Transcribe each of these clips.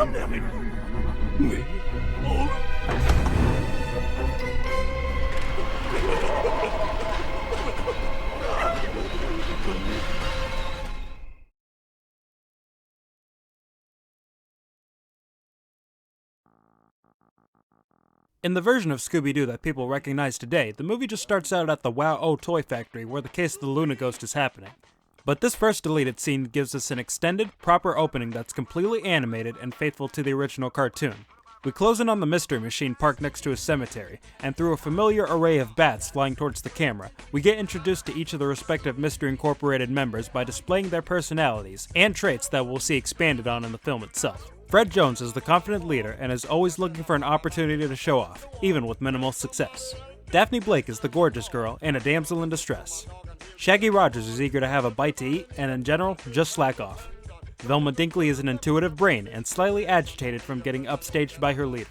In the version of Scooby-Doo that people recognize today, the movie just starts out at the Wow-O toy factory where the case of the Luna Ghost is happening. But this first deleted scene gives us an extended, proper opening that's completely animated and faithful to the original cartoon. We close in on the mystery machine parked next to a cemetery, and through a familiar array of bats flying towards the camera, we get introduced to each of the respective Mystery Incorporated members by displaying their personalities and traits that we'll see expanded on in the film itself. Fred Jones is the confident leader and is always looking for an opportunity to show off, even with minimal success. Daphne Blake is the gorgeous girl and a damsel in distress. Shaggy Rogers is eager to have a bite to eat and in general, just slack off. Velma Dinkley is an intuitive brain and slightly agitated from getting upstaged by her leader.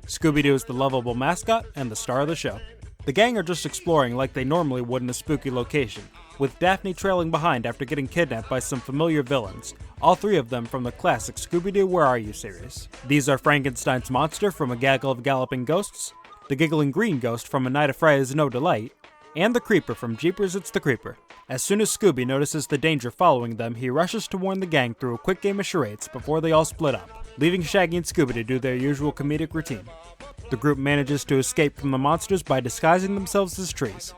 Scooby-Doo is the lovable mascot and the star of the show. The gang are just exploring like they normally would in a spooky location, with Daphne trailing behind after getting kidnapped by some familiar villains, all three of them from the classic Scooby-Doo Where Are You series. These are Frankenstein's monster from A Gaggle of Galloping Ghosts, the giggling green ghost from A Night of Fright Is No Delight, and the Creeper from Jeepers It's the Creeper. As soon as Scooby notices the danger following them, he rushes to warn the gang through a quick game of charades before they all split up, leaving Shaggy and Scooby to do their usual comedic routine. The group manages to escape from the monsters by disguising themselves as trees.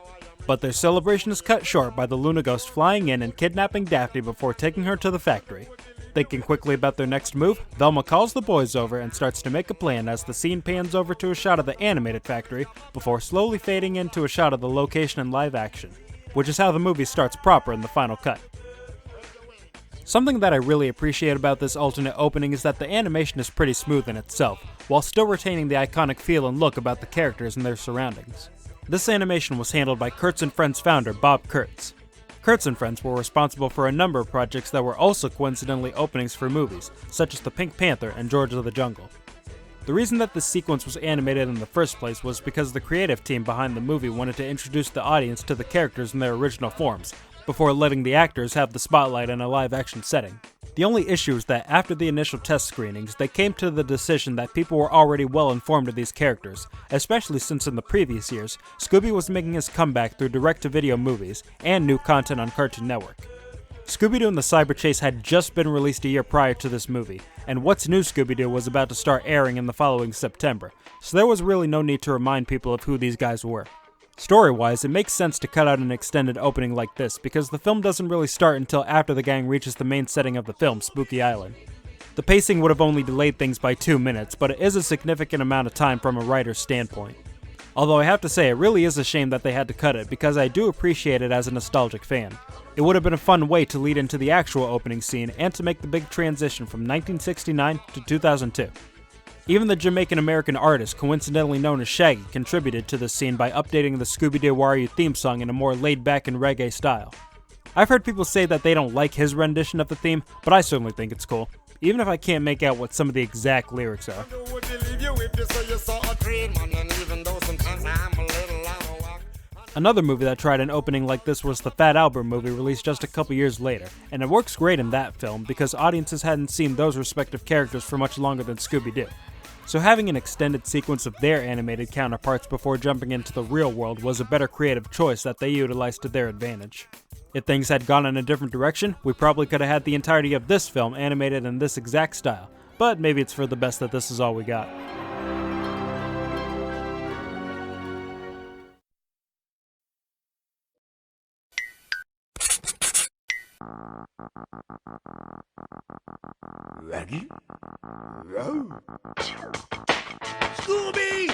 But their celebration is cut short by the Luna Ghost flying in and kidnapping Daphne before taking her to the factory. Thinking quickly about their next move, Velma calls the boys over and starts to make a plan as the scene pans over to a shot of the animated factory before slowly fading into a shot of the location in live action, which is how the movie starts proper in the final cut. Something that I really appreciate about this alternate opening is that the animation is pretty smooth in itself, while still retaining the iconic feel and look about the characters and their surroundings. This animation was handled by Kurtz and Friends founder Bob Kurtz. Kurtz and Friends were responsible for a number of projects that were also coincidentally openings for movies, such as The Pink Panther and George of the Jungle. The reason that this sequence was animated in the first place was because the creative team behind the movie wanted to introduce the audience to the characters in their original forms, before letting the actors have the spotlight in a live-action setting. The only issue is that after the initial test screenings, they came to the decision that people were already well informed of these characters, especially since in the previous years, Scooby was making his comeback through direct-to-video movies and new content on Cartoon Network. Scooby-Doo and the Cyber Chase had just been released a year prior to this movie, and What's New Scooby-Doo was about to start airing in the following September, so there was really no need to remind people of who these guys were. Story-wise, it makes sense to cut out an extended opening like this because the film doesn't really start until after the gang reaches the main setting of the film, Spooky Island. The pacing would have only delayed things by 2 minutes, but it is a significant amount of time from a writer's standpoint. Although I have to say, it really is a shame that they had to cut it because I do appreciate it as a nostalgic fan. It would have been a fun way to lead into the actual opening scene and to make the big transition from 1969 to 2002. Even the Jamaican-American artist, coincidentally known as Shaggy, contributed to this scene by updating the Scooby-Doo Where Are You theme song in a more laid-back and reggae style. I've heard people say that they don't like his rendition of the theme, but I certainly think it's cool, even if I can't make out what some of the exact lyrics are. Another movie that tried an opening like this was the Fat Albert movie released just a couple years later, and it works great in that film because audiences hadn't seen those respective characters for much longer than Scooby-Doo. So having an extended sequence of their animated counterparts before jumping into the real world was a better creative choice that they utilized to their advantage. If things had gone in a different direction, we probably could have had the entirety of this film animated in this exact style, but maybe it's for the best that this is all we got. Ready? Go! Scooby!